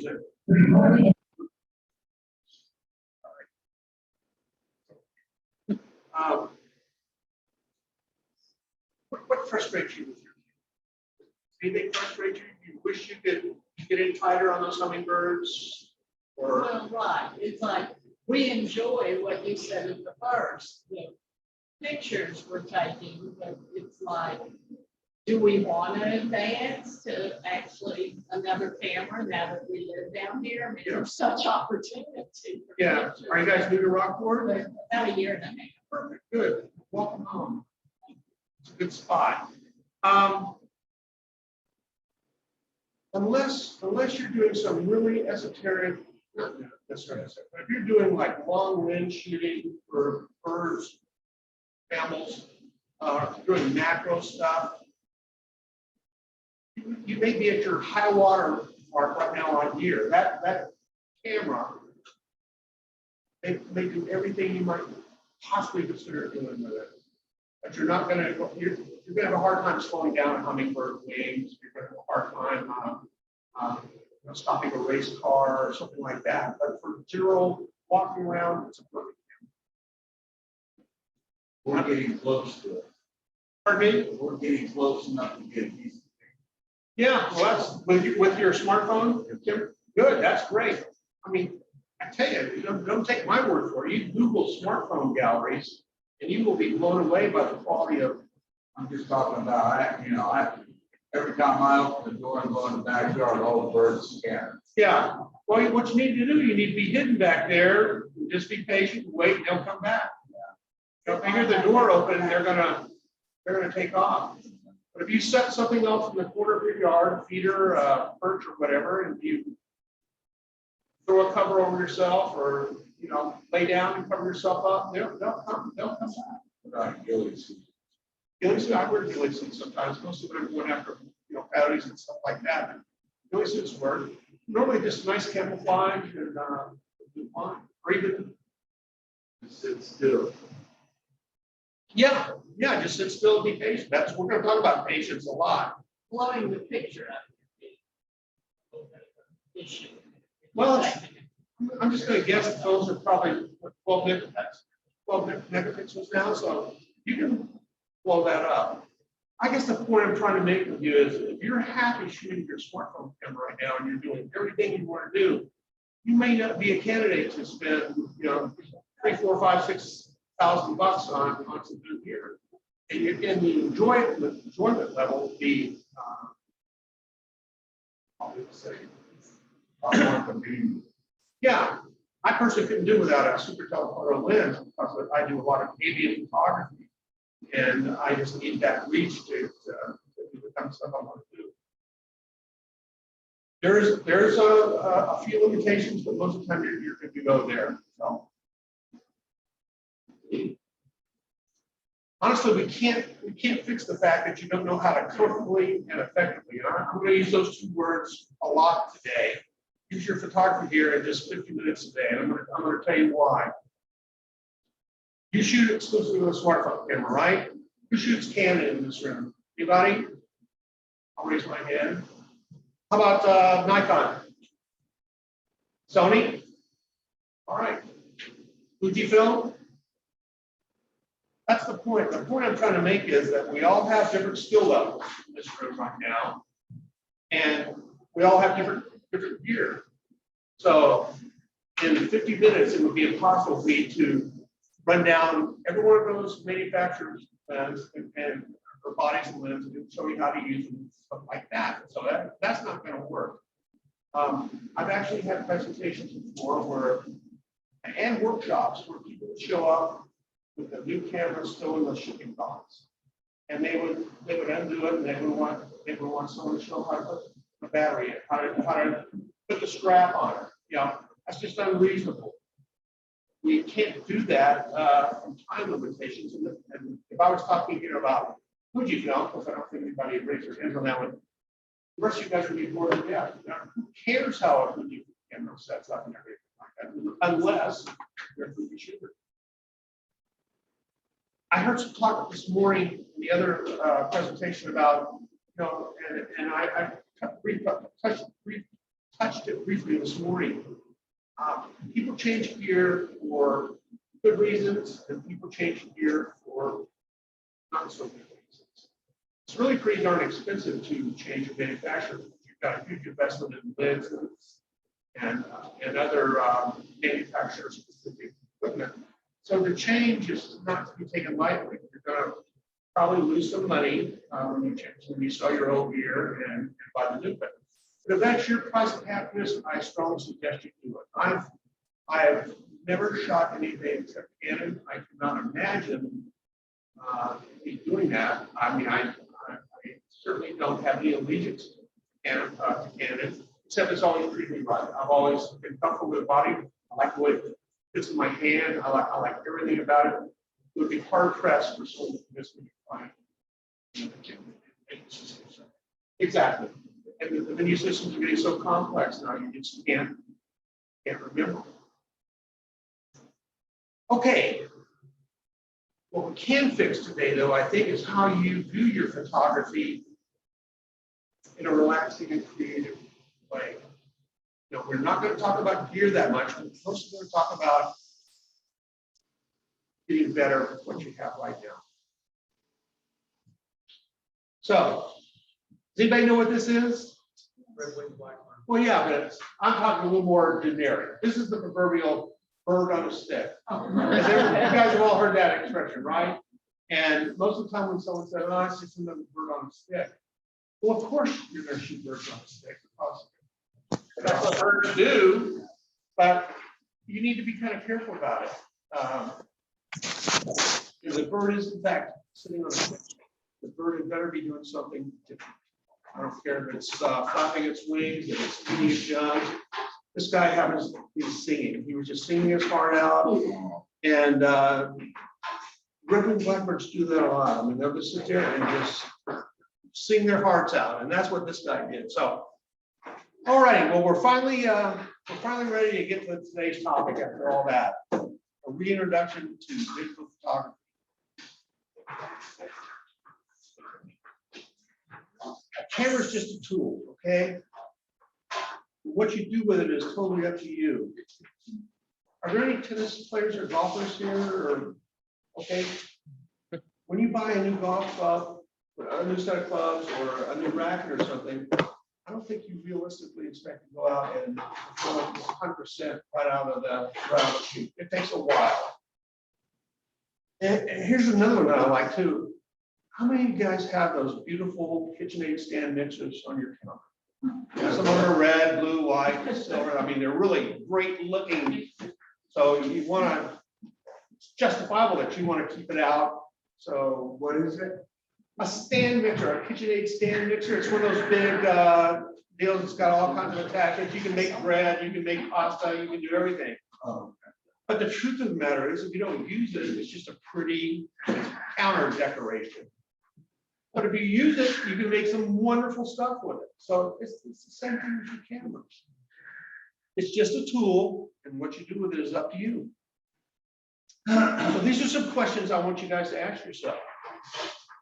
music. What frustrates you with your kids? Anything frustrate you? You wish you could get in tighter on those hummingbirds? Or Well, right. It's like we enjoy what you said at the first. The pictures we're taking, but it's like, do we want to advance to actually another camera now that we live down here? I mean, there's such opportunity. For pictures. Are you guys new to Rockport? About a year and a half. Perfect. Good. Welcome home. It's a good spot. Unless you're doing some really esoteric, not necessarily esoteric, but if you're doing like long range shooting for birds, mammals, doing macro stuff, you may be at your high water mark right now on gear. That camera may do everything you might possibly consider doing with it. But you're not going to, you're going to have a hard time slowing down a hummingbird wings. You're going to have a hard time stopping a race car or something like that. But for general walking around, it's a perfect camera. We're getting close to it. Pardon me? We're getting close enough to get these. Yeah, well, that's with your smartphone. Good, that's great. I mean, I tell you, don't take my word for it. You Google smartphone galleries, and you will be blown away by the quality of. I'm just talking about, every time I open the door and go in the backyard, all the birds scan. Yeah. Well, what you need to do, you need to be hidden back there. Just be patient, wait, and they'll come back. Yeah. If they hear the door open, they're gonna take off. But if you set something else in the corner of your yard, feeder, perch, or whatever, and you throw a cover over yourself, or lay down and cover yourself up, they'll come back. Right, gillies. Gillies, I wear ghillie suits sometimes. Most of them are going after coyotes and stuff like that. Ghillie suits work. Normally, just nice camouflage and do fine. Or even Sit still. yeah, just sit still and be patient. We're going to talk about patience a lot. Blowing the picture up. Issue. Well, I'm just going to guess that those are probably 12 megapixels now, so you can blow that up. I guess the point I'm trying to make with you is if you're happy shooting your smartphone camera right now and you're doing everything you want to do, you may not be a candidate to spend, $3,000, $4,000, $5,000, $6,000 on some good gear. And the enjoyment level will be, yeah, I personally couldn't do without a super telephoto lens because I do a lot of avian photography, and I just need that reach to do the kind of stuff I want to do. There's a few limitations, but most of the time you're good to go there. So. Honestly, we can't fix the fact that you don't know how to comfortably and effectively. I'm going to use those two words a lot today. Use your photography gear in just 50 minutes a day, and I'm going to tell you why. You shoot exclusively with a smartphone camera, right? Who shoots Canon in this room? Anybody? I'll raise my hand. How about Nikon? Sony? All right. Fujifilm? That's the point. The point I'm trying to make is that we all have different skill levels in this room right now, and we all have different gear. So in 50 minutes, it would be impossible for me to run down every one of those manufacturers' lens and or bodies and lens and show you how to use them, stuff like that. So that's not going to work. I've actually had presentations before and workshops where people would show up with the new camera still in the shipping box, and they would undo it, and they would want someone to show how to put the battery in, how to put the strap on it. That's just unreasonable. We can't do that from time limitations. And if I was talking here about Fujifilm, because I don't think anybody would raise their hands on that one, the rest of you guys would be bored to death. Who cares how a Fujifilm camera sets up and everything like that, unless you're a Fuji shooter. I heard some talk this morning in the other presentation about, and I touched touched it briefly this morning. People change gear for good reasons, and people change gear for not so good reasons. It's really pretty darn expensive to change a manufacturer. You've got a huge investment in lids and other manufacturer-specific equipment. So the change is not to be taken lightly. You're going to probably lose some money when you sell your old gear and buy the new equipment. But if that's your price of happiness, I strongly suggest you do it. I've never shot anything except Canon. I cannot imagine me doing that. I mean, I certainly don't have any allegiance to Canon, except it's always treated me right. I've always been comfortable with the body. I like the way it fits in my hand. I like everything about it. It would be hard pressed for someone to convince me to find it. Exactly. And the menu systems are getting so complex now, you just can't remember. Okay. What we can fix today, though, I think, is how you view your photography in a relaxing and creative way. You know, we're not going to talk about gear that much. We're mostly going to talk about getting better with what you have right now. So, does anybody know what this is? Red-winged blackbird. Well, yeah, but I'm talking a little more generic. This is the proverbial bird on a stick. You guys have all heard that expression, right? And most of the time when someone says, "Oh, it's just another bird on a stick," well, of course you're going to shoot birds on a stick because that's what birds do. But you need to be kind of careful about it. If the bird is in fact sitting on a stick, the bird had better be doing something different. I don't care if it's flapping its wings, if it's eating its young. This guy happens to be singing. He was just singing his heart out. And red-winged blackbirds do that a lot. I mean, they'll just sit there and just sing their hearts out. And that's what this guy did. So, all righty. Well, we're finally ready to get to today's topic after all that. A reintroduction to digital photography. A camera is just a tool, okay? What you do with it is totally up to you. Are there any tennis players or golfers here? Or, okay, when you buy a new golf club, a new set of clubs, or a new racket or something, I don't think you realistically expect to go out and perform 100% right out of the chute. It takes a while. And here's another one that I like too. How many of you guys have those beautiful KitchenAid stand mixers on your counter? Some of them are red, blue, white, silver. I mean, they're really great looking. So you want to, it's justifiable that you want to keep it out. So what is it? A stand mixer, a KitchenAid stand mixer. It's one of those big deals. It's got all kinds of attachments. You can make bread, you can make pasta, you can do everything. Oh, okay. But the truth of the matter is, if you don't use it, it's just a pretty counter decoration. But if you use it, you can make some wonderful stuff with it. So it's the same thing with your cameras. It's just a tool, and what you do with it is up to you. So these are some questions I want you guys to ask yourself.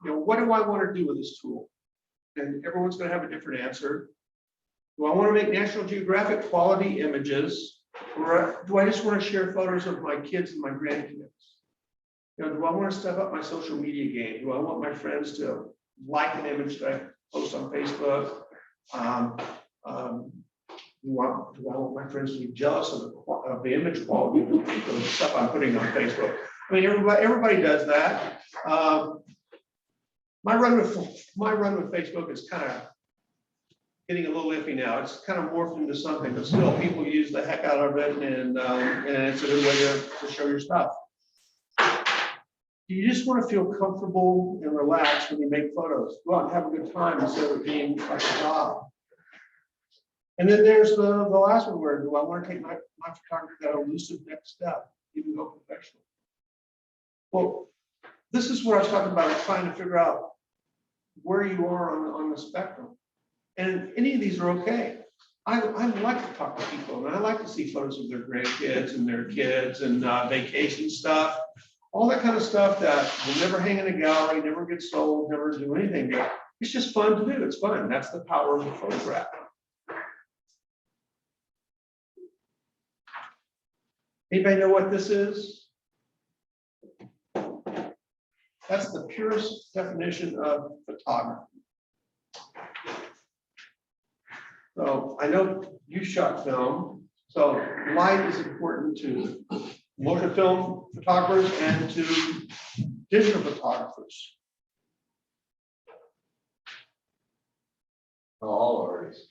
You know, what do I want to do with this tool? And everyone's going to have a different answer. Do I want to make National Geographic quality images, or do I just want to share photos of my kids and my grandkids? You know, do I want to step up my social media game? Do I want my friends to like an image that I post on Facebook? Do I want my friends to be jealous of the image quality of the stuff I'm putting on Facebook? I mean, everybody does that. My run with Facebook is kind of getting a little iffy now. It's kind of morphed into something, but still, people use the heck out of it, and it's a good way to show your stuff. You just want to feel comfortable and relaxed when you make photos. Go out and have a good time instead of it being like a job. And then there's the last one where do I want to take my photography that elusive next step, even go professional? Well, this is what I was talking about, trying to figure out where you are on the spectrum. And any of these are okay. I like to talk to people, and I like to see photos of their grandkids and their kids and vacation stuff. All that kind of stuff that will never hang in a gallery, never get sold, never do anything. It's just fun to do. It's fun. That's the power of the photograph. Anybody know what this is? That's the purest definition of photography. So I know you shot film, so light is important to motion film photographers and to digital photographers. All artists.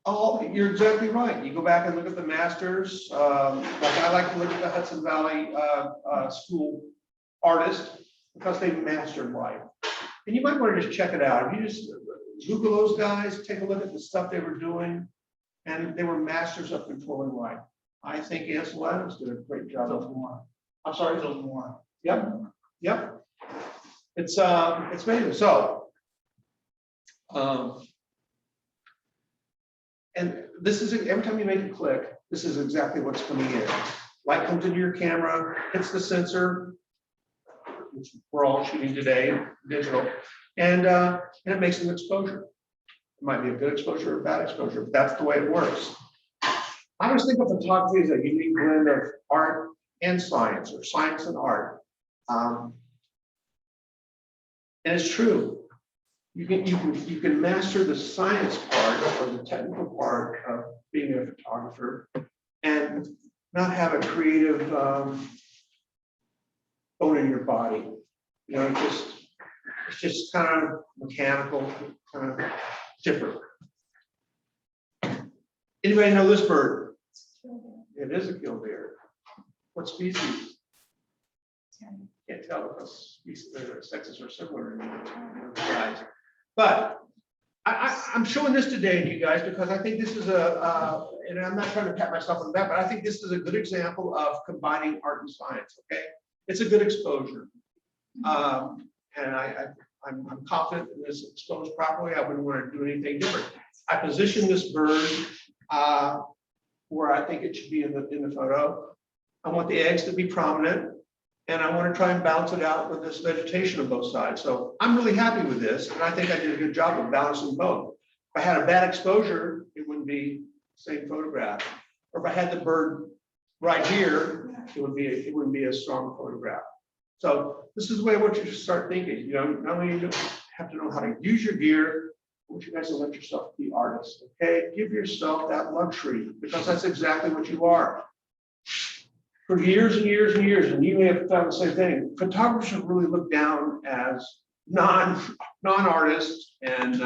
Oh, you're exactly right. You go back and look at the masters. Like I like to look at the Hudson Valley School artists because they mastered light. And you might want to just check it out. If you just Google those guys, take a look at the stuff they were doing, and they were masters of controlling light. I think Ansel Adams did a great job. I'm sorry, Phil Moore. Yep, yep. It's amazing. So, and this is every time you make a click, this is exactly what's coming in. Light comes into your camera, hits the sensor, which we're all shooting today, digital, and it makes an exposure. It might be a good exposure or a bad exposure, but that's the way it works. I always think of photography as a unique blend of art and science, or science and art. And it's true. You can master the science part or the technical part of being a photographer and not have a creative bone in your body. You know, it's just kind of mechanical, kind of different. Anybody know this bird? It is a killdeer. What species? Can't tell because their sexes are similar in size. But I'm showing this today to you guys because I think this is and I'm not trying to pat myself on the back, but I think this is a good example of combining art and science, okay? It's a good exposure. And I'm confident in this exposed properly. I wouldn't want to do anything different. I position this bird where I think it should be in the photo. I want the eggs to be prominent, and I want to try and balance it out with this vegetation on both sides. So I'm really happy with this, and I think I did a good job of balancing both. If I had a bad exposure, it wouldn't be the same photograph. Or if I had the bird right here, it wouldn't be a strong photograph. So this is the way I want you to start thinking. You know, not only do you have to know how to use your gear, I want you guys to let yourself be artists. Okay, give yourself that luxury because that's exactly what you are. For years and years and years, and you may have found the same thing. Photographers have really looked down as non-artists, and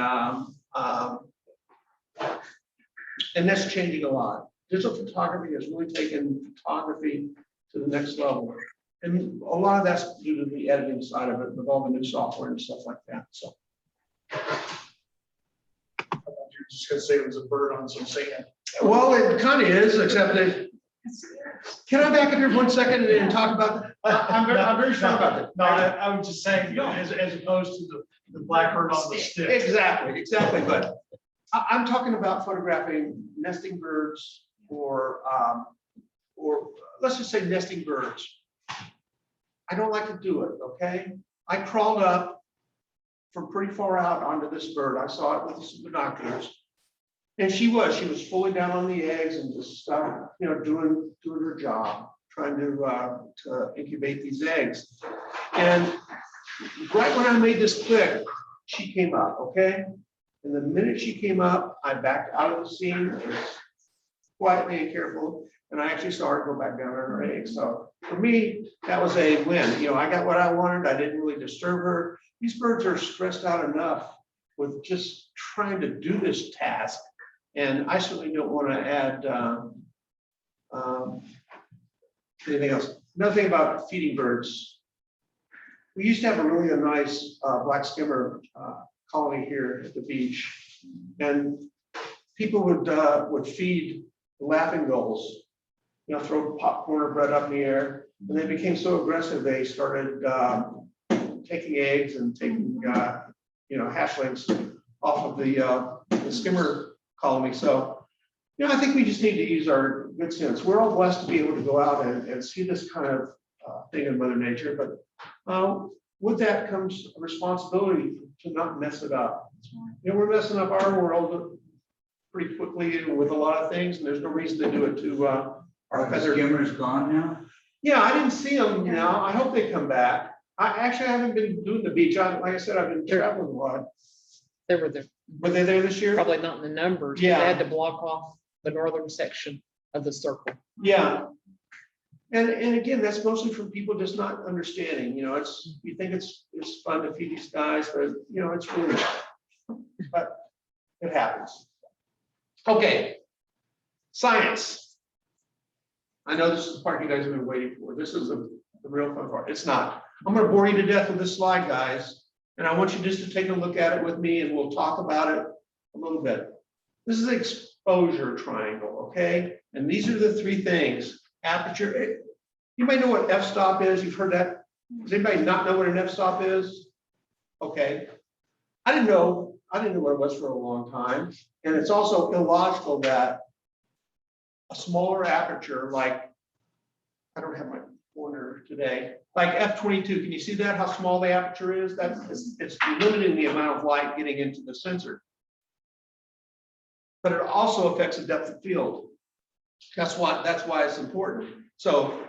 that's changing a lot. Digital photography has really taken photography to the next level. And a lot of that's due to the editing side of it, with all the new software and stuff like that. So, You're just gonna say it was a bird on some sand. well, it kind of is, except that. Can I back up here 1 second and talk about that? I'm very sure about that. No, I was just saying, as opposed to the blackbird on the stick. Exactly. But I'm talking about photographing nesting birds, or let's just say nesting birds. I don't like to do it, okay? I crawled up from pretty far out onto this bird. I saw it with some binoculars. And she was fully down on the eggs and just, doing her job, trying to incubate these eggs. And right when I made this click, she came up, okay? And the minute she came up, I backed out of the scene, quietly and careful, and I actually saw her go back down on her eggs. So for me, that was a win. You know, I got what I wanted. I didn't really disturb her. These birds are stressed out enough with just trying to do this task. And I certainly don't want to add anything else. Another thing about feeding birds, we used to have a really nice black skimmer colony here at the beach, and people would feed the laughing gulls, throw popcorn or bread up in the air, and they became so aggressive they started taking eggs and taking hatchlings off of the skimmer colony. So, I think we just need to use our good sense. We're all blessed to be able to go out and see this kind of thing in Mother Nature, but with that comes a responsibility to not mess it up. We're messing up our world pretty quickly with a lot of things, and there's no reason to do it to Are the skimmers gone now? Yeah, I didn't see them now. I hope they come back. I haven't been doing the beach. Like I said, I've been traveling a lot. They were there, Were they there this year? probably not in the numbers, but they Yeah. had to block off the northern section of the circle. Yeah. And again, that's mostly from people just not understanding, you know, you think it's fun to feed these guys, but you know, it's really not. But it happens. Okay. Science. I know this is the part you guys have been waiting for. This is the real fun part. It's not. I'm gonna bore you to death with this slide, guys. And I want you just to take a look at it with me and we'll talk about it a little bit. This is exposure triangle, okay? And these are the three things. Aperture. You may know what f-stop is. You've heard that. Does anybody not know what an f-stop is? Okay. I didn't know what it was for a long time. And it's also illogical that a smaller aperture, like, I don't have my pointer today, like f22, can you see that, how small the aperture is? It's limiting the amount of light getting into the sensor. But it also affects the depth of field. That's why it's important. So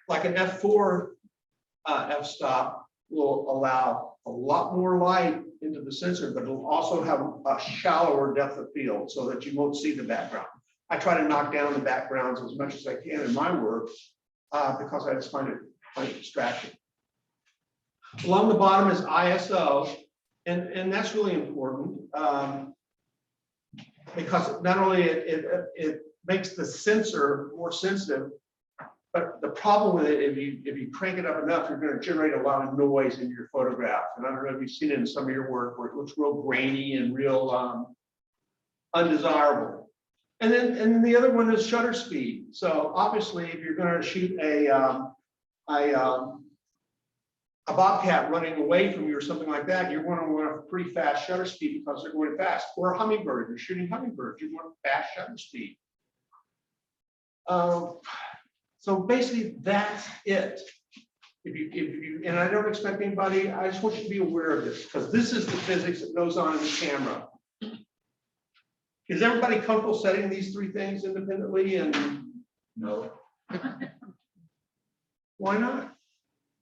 like an f4 f-stop will allow a lot more light into the sensor, but it'll also have a shallower depth of field so that you won't see the background. I try to knock down the backgrounds as much as I can in my work because I just find it distracting. Along the bottom is ISO, and that's really important because not only it makes the sensor more sensitive, but the problem with it, if you crank it up enough, you're going to generate a lot of noise in your photograph. And I don't know if you've seen it in some of your work where it looks real grainy and real undesirable. And then the other one is shutter speed. So obviously, if you're going to shoot a bobcat running away from you or something like that, you're going to want a pretty fast shutter speed because they're going fast. Or a hummingbird, you're shooting hummingbirds, you want fast shutter speed. So basically, that's it. If you, and I don't expect anybody, I just want you to be aware of this because this is the physics that goes on in the camera. Is everybody comfortable setting these three things independently? And No, why not?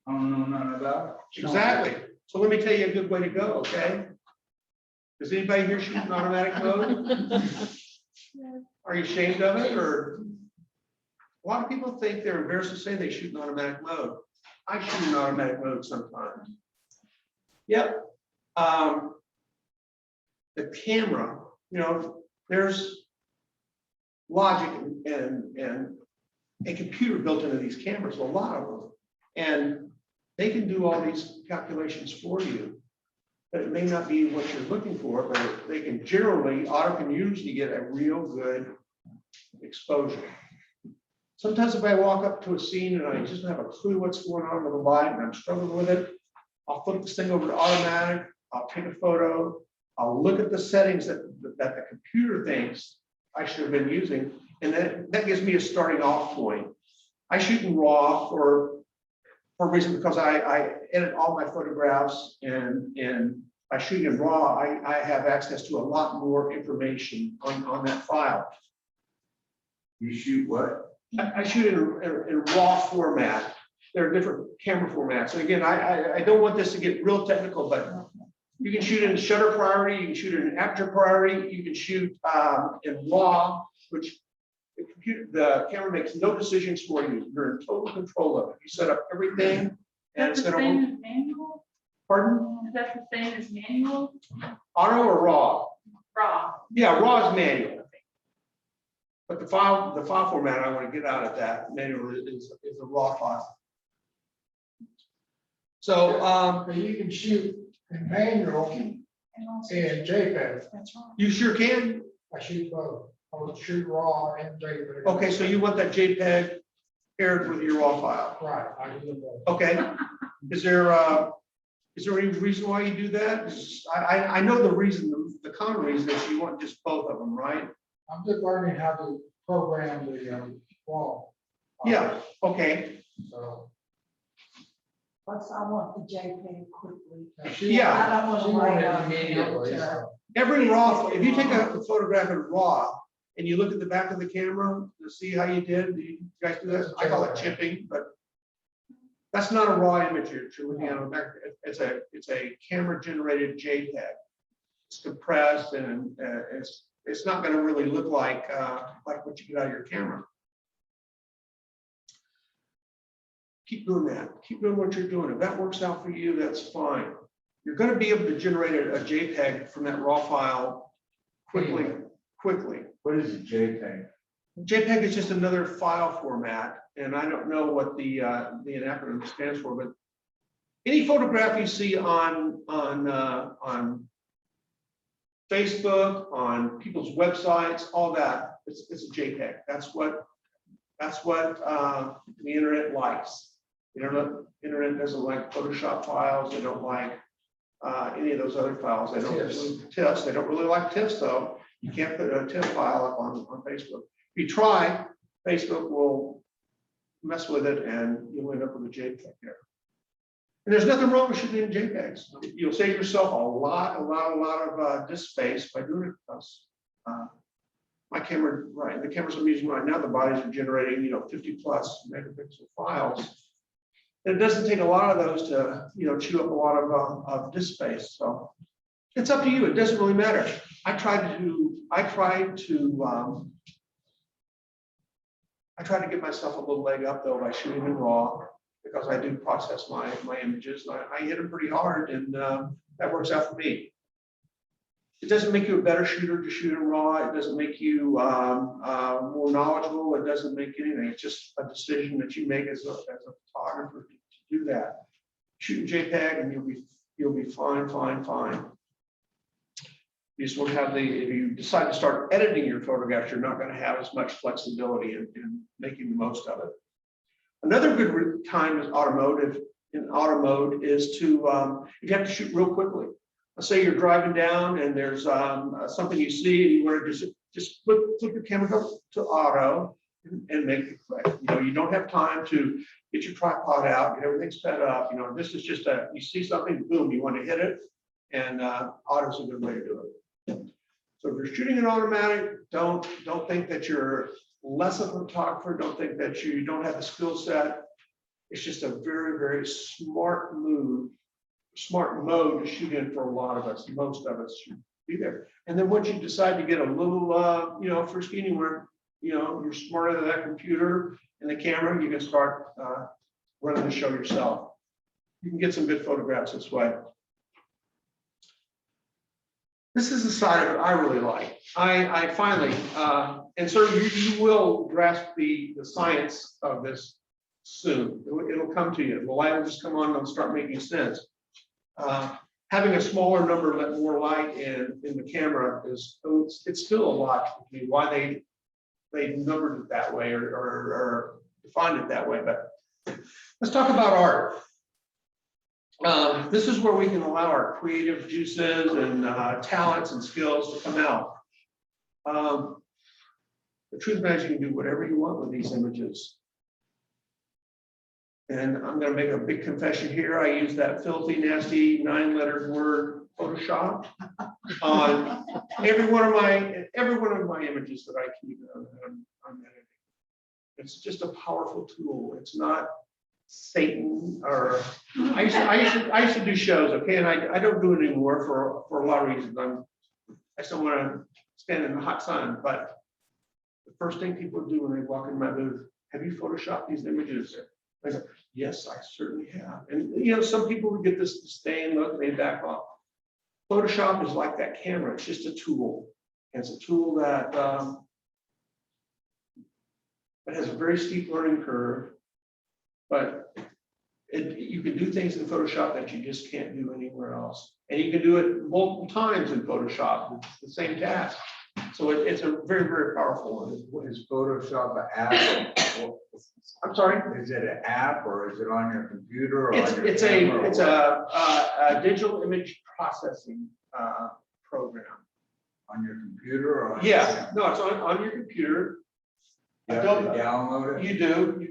I don't know nothing about it. Exactly. So let me tell you a good way to go, okay? Does anybody here shoot in automatic mode? Are you ashamed of it? Or a lot of people think they're embarrassed to say they shoot in automatic mode. I shoot in automatic mode sometimes. Yep. The camera, you know, there's logic and a computer built into these cameras, a lot of them. And they can do all these calculations for you, but it may not be what you're looking for, but they can generally, auto can usually get a real good exposure. Sometimes if I walk up to a scene and I just don't have a clue what's going on with the light and I'm struggling with it, I'll flip this thing over to automatic, I'll take a photo, I'll look at the settings that the computer thinks I should have been using, and that gives me a starting off point. I shoot in RAW for a reason because I edit all my photographs, and by shooting in RAW, I have access to a lot more information on that file. You shoot what? I shoot in RAW format. There are different camera formats. And again, I don't want this to get real technical, but you can shoot in shutter priority, you can shoot in aperture priority, you can shoot in RAW, which the camera makes no decisions for you. You're in total control of it. You set up everything, and it's going to. Same as manual? Pardon? Is that the same as manual? Auto or RAW? Raw. Yeah, RAW is manual. But the file format I want to get out of that manual is a RAW file. So But you can shoot in manual and JPEG. That's right. you sure can. I shoot both. I would shoot raw and JPEG. Okay, so you want that JPEG paired with your RAW file. Right, I do both. Okay. Is there any reason why you do that? I know the reason, the common reason is you want just both of them, right? I'm just learning how to program the raw. Yeah, okay. So. Plus, I want the JPEG quickly. Yeah. I don't want She to wanted write it on immediately, it. so. Every RAW, if you take a photograph in RAW, and you look at the back of the camera to see how you did. Do you guys do that? I call it chipping, but that's not a raw image you're looking at. It's a camera generated JPEG. It's compressed and it's not going to really look like what you get out of your camera. Keep doing that. Keep doing what you're doing. If that works out for you, that's fine. You're going to be able to generate a JPEG from that raw file quickly. What is a JPEG? JPEG is just another file format, and I don't know what the acronym stands for, but any photograph you see on Facebook, on people's websites, all that, it's a JPEG. That's what the internet likes. The internet doesn't like Photoshop files. They don't like any of those other files. They don't TIFFs. They don't really like TIFFs though. You can't put a TIFF file up on Facebook. If you try, Facebook will mess with it and you'll end up with a JPEG there. And there's nothing wrong with shooting in JPEGs. You'll save yourself a lot of disk space by doing it, because my camera, right, the cameras I'm using right now, the bodies are generating 50+ megapixel files. And it doesn't take a lot of those to chew up a lot of disk space. So it's up to you. It doesn't really matter. I try to give myself a little leg up though by shooting in RAW, because I do process my images. I hit them pretty hard, and that works out for me. It doesn't make you a better shooter to shoot in RAW. It doesn't make you more knowledgeable. It doesn't make anything. It's just a decision that you make as a photographer to do that. Shoot in JPEG, and you'll be fine. You just won't have if you decide to start editing your photographs, you're not going to have as much flexibility in making the most of it. Another good time is auto mode is to, if you have to shoot real quickly. Let's say you're driving down and there's something you see and you want to just flip your camera to auto and make it quick. You don't have time to get your tripod out, get everything set up. This is just you see something, boom, you want to hit it, and auto is a good way to do it. So if you're shooting in automatic, don't think that you're less of a photographer. Don't think that you don't have the skill set. It's just a very, very smart mode to shoot in for a lot of us. Most of us should be there. And then once you decide to get a little, frisky anywhere, you're smarter than that computer and the camera, you can start running the show yourself. You can get some good photographs this way. This is the side of it I really like. I finally, and so you will grasp the science of this soon. It'll come to you. The light will just come on and it'll start making sense. Having a smaller number, let more light in the camera it's still a lot to me why they numbered it that way or defined it that way. But let's talk about art. This is where we can allow our creative juices and talents and skills to come out. The truth is, you can do whatever you want with these images. And I'm going to make a big confession here. I use that filthy, nasty 9-letter word Photoshop on every one of my images that I keep on editing. It's just a powerful tool. It's not Satan or I used to do shows, okay, and I don't do it anymore for a lot of reasons. I still want to stand in the hot sun, but the first thing people do when they walk in my booth, have you photoshopped these images? I go, yes, I certainly have. And some people would get this disdain look, they back off. Photoshop is like that camera. It's just a tool. And it's a tool that has a very steep learning curve, but you can do things in Photoshop that you just can't do anywhere else. And you can do it multiple times in Photoshop. It's the same task. So it's a very, very powerful one. Is Photoshop an app? I'm sorry? Is it an app or is it on your computer? Or It's a digital image processing program. On your computer or on Yes, no, it's on your computer. you have to download it? You do.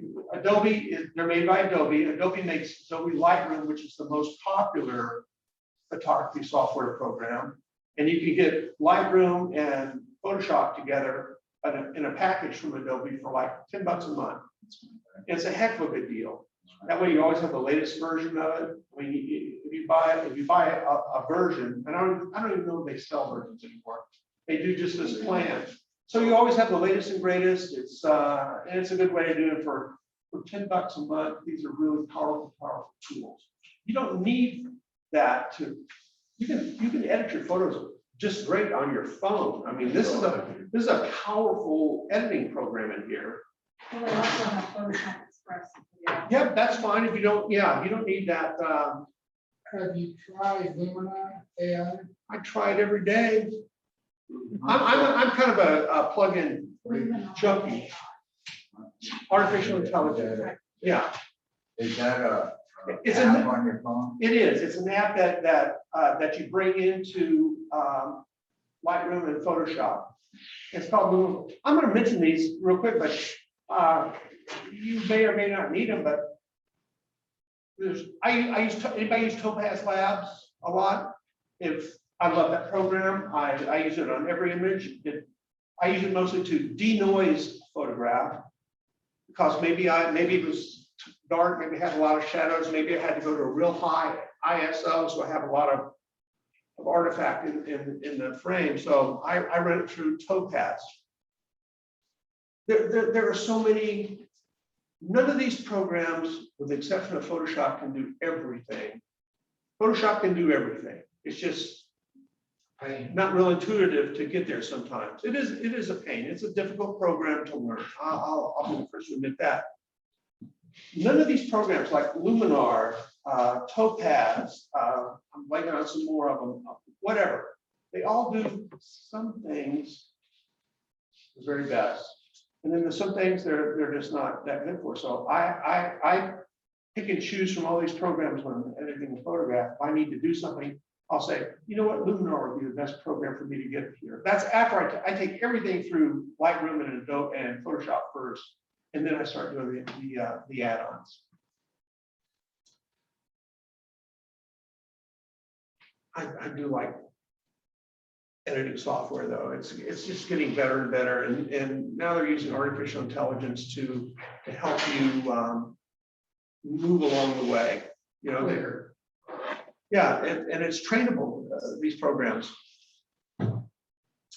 They're made by Adobe. Adobe makes Adobe Lightroom, which is the most popular photography software program. And you can get Lightroom and Photoshop together in a package from Adobe for like $10 a month. It's a heck of a good deal. That way you always have the latest version of it. I mean, if you buy a version, and I don't even know if they sell versions anymore. They do just this plan. So you always have the latest and greatest. And it's a good way to do it for $10 a month. These are really powerful tools. You don't need that you can edit your photos just great on your phone. I mean, this is a powerful editing program in here. Well, they also have Photoshop Express. Yeah, that's fine if you don't, you don't need that. Have you tried Gemini AI? I try it every day. I'm kind of a plug-in junkie. Artificial intelligence. Yeah. Is that a It's app on your phone? It is. It's an app that you bring into Lightroom and Photoshop. It's called Lumen. I'm going to mention these real quick, but you may or may not need them. But anybody use Topaz Labs a lot? If I love that program, I use it on every image. I use it mostly to denoise photograph because maybe it was dark, maybe it had a lot of shadows, maybe I had to go to a real high ISO, so I have a lot of artifact in the frame. So I run it through Topaz. There are so many. None of these programs, with the exception of Photoshop, can do everything. Photoshop can do everything. It's just not real intuitive to get there sometimes. It is a pain. It's a difficult program to learn. I'll be the first to admit that. None of these programs like Luminar, Topaz, I'm blanking on some more of them, whatever. They all do some things the very best. And then there's some things they're just not that good for. So I pick and choose from all these programs when I'm editing a photograph. If I need to do something, I'll say, you know what, Luminar would be the best program for me to get here. That's after I take everything through Lightroom and Adobe and Photoshop first, and then I start doing the add-ons. I do like editing software though. It's just getting better and better, and now they're using artificial intelligence to help you move along the way. You know, and it's trainable, these programs.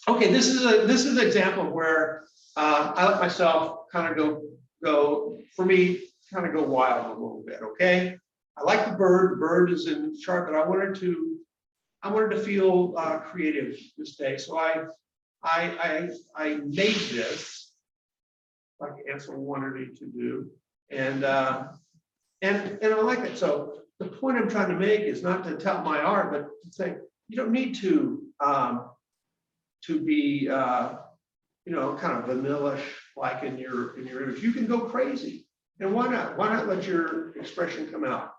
Okay, this is an example of where I let myself kind of go for me, kind of go wild a little bit. Okay, I like the bird. The bird is in the chart, but I wanted to feel creative this day, so I made this like Ansel wanted me to do, and I like it. So the point I'm trying to make is not to tout my art, but to say you don't need to be kind of vanilla like in your image. You can go crazy, and why not? Why not let your expression come out?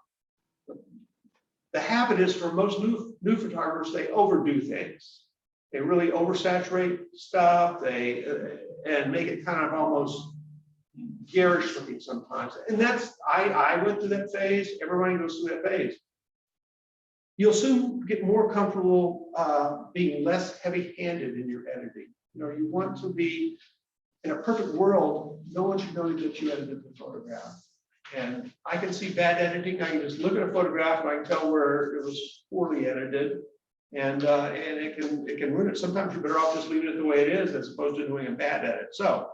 The habit is for most new photographers, they overdo things. They really oversaturate stuff. And make it kind of almost garish looking sometimes. And I went through that phase. Everybody goes through that phase. You'll soon get more comfortable being less heavy-handed in your editing. You know, you want to be in a perfect world. No one should know that you edited the photograph. And I can see bad editing. I can just look at a photograph and I can tell where it was poorly edited, and it can ruin it. Sometimes you're better off just leaving it the way it is as opposed to doing a bad edit. So,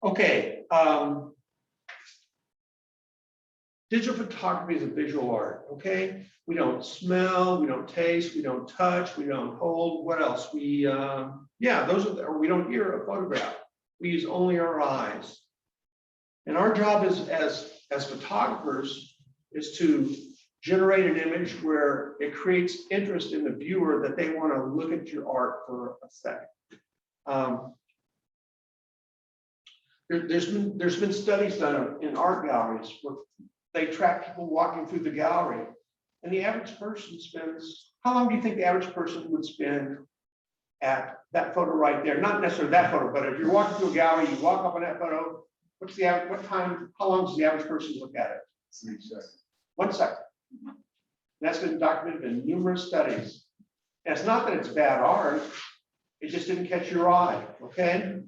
okay, digital photography is a visual art. Okay, we don't smell, we don't taste, we don't touch, we don't hold. What else? We or we don't hear a photograph. We use only our eyes. And our job as photographers is to generate an image where it creates interest in the viewer that they want to look at your art for a second. There's been studies done in art galleries where they track people walking through the gallery, and the average person spends. How long do you think the average person would spend at that photo right there? Not necessarily that photo, but if you're walking through a gallery, you walk up on that photo. What's the average? What time? How long does the average person look at it? 3 seconds. 1 second. That's been documented in numerous studies. And it's not that it's bad art. It just didn't catch your eye, okay?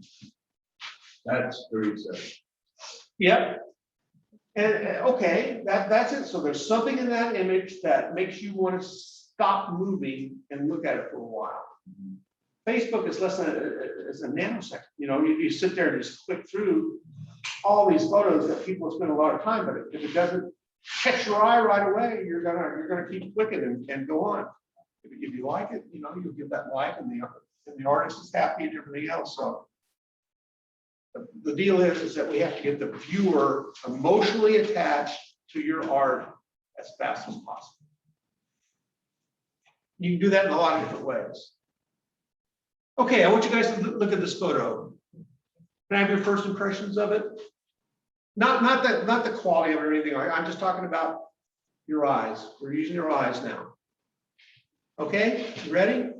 That's the reason. Yep. And, okay, that's it. So there's something in that image that makes you want to stop moving and look at it for a while. Facebook is less than a nanosecond. You know, you sit there and just click through all these photos that people spend a lot of time, but if it doesn't catch your eye right away, you're gonna keep clicking and go on. If you like it, you know, you'll give that like, and the artist is happy and everything else. So the deal is that we have to get the viewer emotionally attached to your art as fast as possible. You can do that in a lot of different ways. Okay, I want you guys to look at this photo. Can I have your first impressions of it? Not the quality of it or anything. I'm just talking about your eyes. We're using your eyes now. Okay, you ready?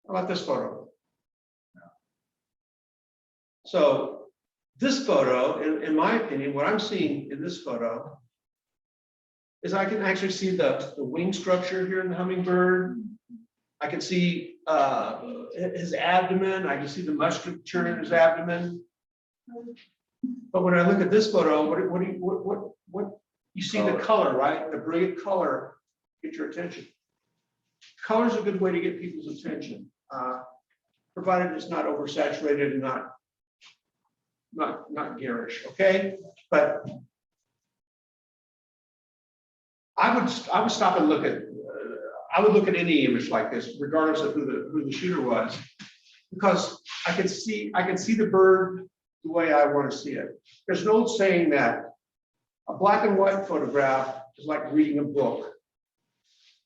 How about this photo? So this photo, in my opinion, what I'm seeing in this photo is I can actually see the wing structure here in the hummingbird. I can see his abdomen. I can see the musculature in his abdomen. But when I look at this photo, what you see the color, right? The brilliant color get your attention. Color is a good way to get people's attention, provided it's not oversaturated and not garish. Okay, but I would stop and look at. I would look at any image like this, regardless of who the shooter was, because I can see the bird the way I want to see it. There's an old saying that a black and white photograph is like reading a book,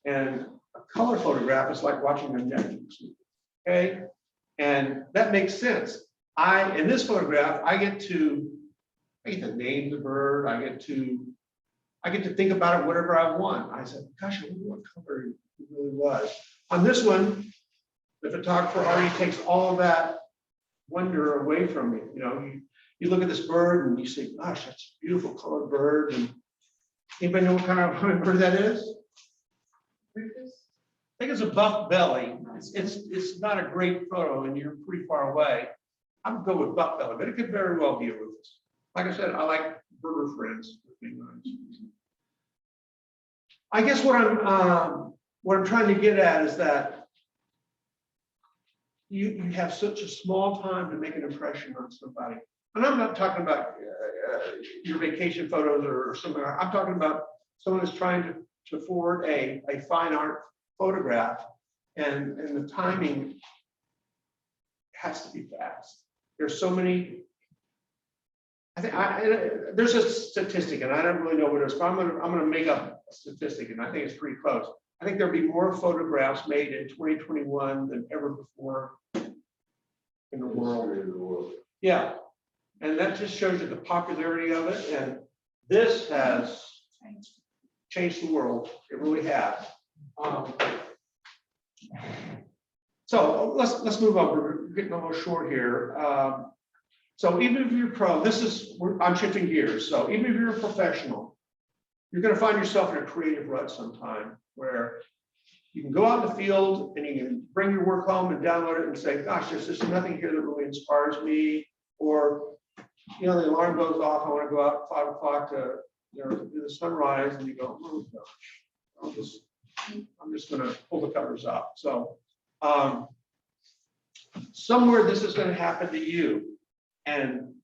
and a color photograph is like watching a Netflix movie. Okay, and that makes sense. In this photograph, I get to name the bird. I get to think about it whatever I want. I said, gosh, I wonder what color it really was. On this one, the photographer already takes all of that wonder away from me. You know, you look at this bird and you say, gosh, that's a beautiful colored bird. And anybody know what kind of bird that is? I think it's a buff belly. It's not a great photo and you're pretty far away. I would go with buff belly, but it could very well be a rufus. Like I said, I like birder friends. I guess what I'm trying to get at is that you have such a small time to make an impression on somebody. And I'm not talking about your vacation photos or something. I'm talking about someone who's trying to forward a fine art photograph, and the timing has to be fast. There's so many. I think there's a statistic, and I don't really know what it is, but I'm gonna make up a statistic, and I think it's pretty close. I think there'll be more photographs made in 2021 than ever before in the world. Yeah, and that just shows you the popularity of it, and this has changed the world. It really has. So let's move on. We're getting a little short here. So even if you're pro, I'm shifting gears. So even if you're a professional, you're going to find yourself in a creative rut sometime where you can go out in the field and you can bring your work home and download it and say, gosh, there's just nothing here that really inspires me. Or, the alarm goes off. I want to go out at 5 o'clock to, do the sunrise, and you go, oh gosh, I'm just going to pull the covers up. So somewhere this is going to happen to you. And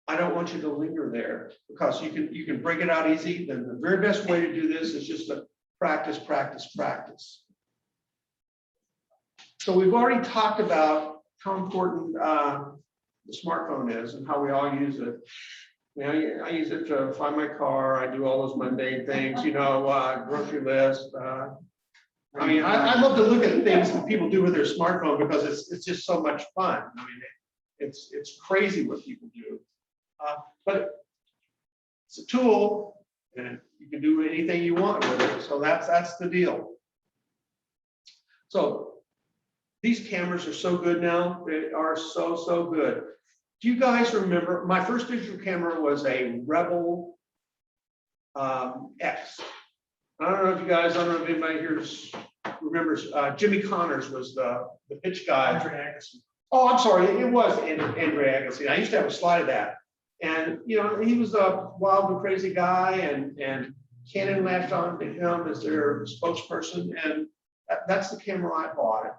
I don't want you to linger there, because you can break it out easy. Then the very best way to do this is just to practice, practice, practice. So we've already talked about how important the smartphone is and how we all use it. I use it to find my car. I do all those mundane things, grocery list. I love to look at things that people do with their smartphone because it's just so much fun. It's crazy what people do, but it's a tool, and you can do anything you want with it. So that's the deal. So these cameras are so good now. They are so good. Do you guys remember my first digital camera was a Rebel X? I don't know if anybody here remembers, Jimmy Connors was the pitch guy. Andre Agassi. Oh, I'm sorry, it was Andre Agassi. I used to have a slide of that. And, you know, he was a wild and crazy guy, and Canon latched on to him as their spokesperson, and that's the camera I bought.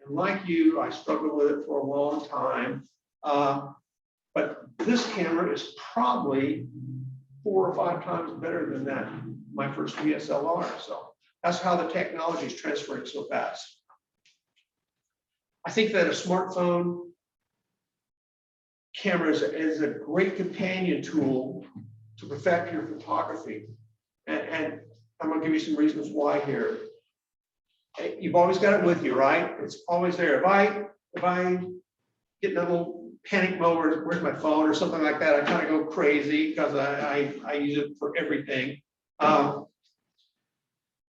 And like you, I struggled with it for a long time. But this camera is probably 4 or 5 times better than that, my first DSLR. So that's how the technology is transferring so fast. I think that a smartphone camera is a great companion tool to perfect your photography. And I'm gonna give you some reasons why here. You've always got it with you, right? It's always there. If I get in a little panic mode, where's my phone or something like that, I kind of go crazy because I use it for everything.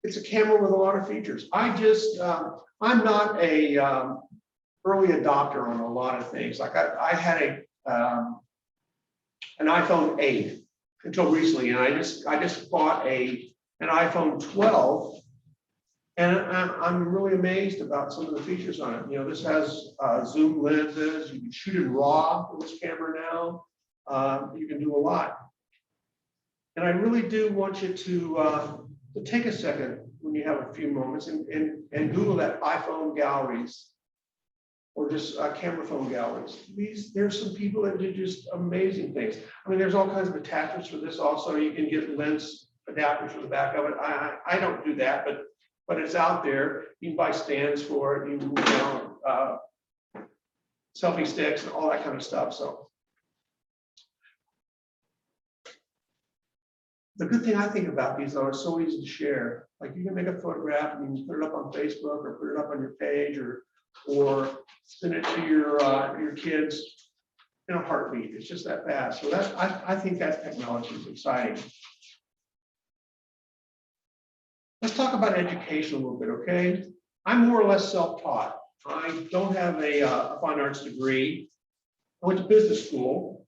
It's a camera with a lot of features. I'm not a early adopter on a lot of things. Like I had an iPhone 8 until recently, and I just bought an iPhone 12, and I'm really amazed about some of the features on it. You know, this has zoom lenses. You can shoot in RAW with this camera now. You can do a lot, and I really do want you to take a second when you have a few moments and Google that iPhone galleries, or just camera phone galleries. There's some people that do just amazing things. I mean, there's all kinds of attachments for this also. You can get lens adapters for the back of it. I don't do that, but it's out there. You can buy stands for it. You can, selfie sticks and all that kind of stuff. So the good thing I think about these though, are so easy to share. Like you can make a photograph and you can put it up on Facebook or put it up on your page or send it to your kids in a heartbeat. It's just that fast. So I think that technology is exciting. Let's talk about education a little bit, okay? I'm more or less self-taught. I don't have a fine arts degree. I went to business school.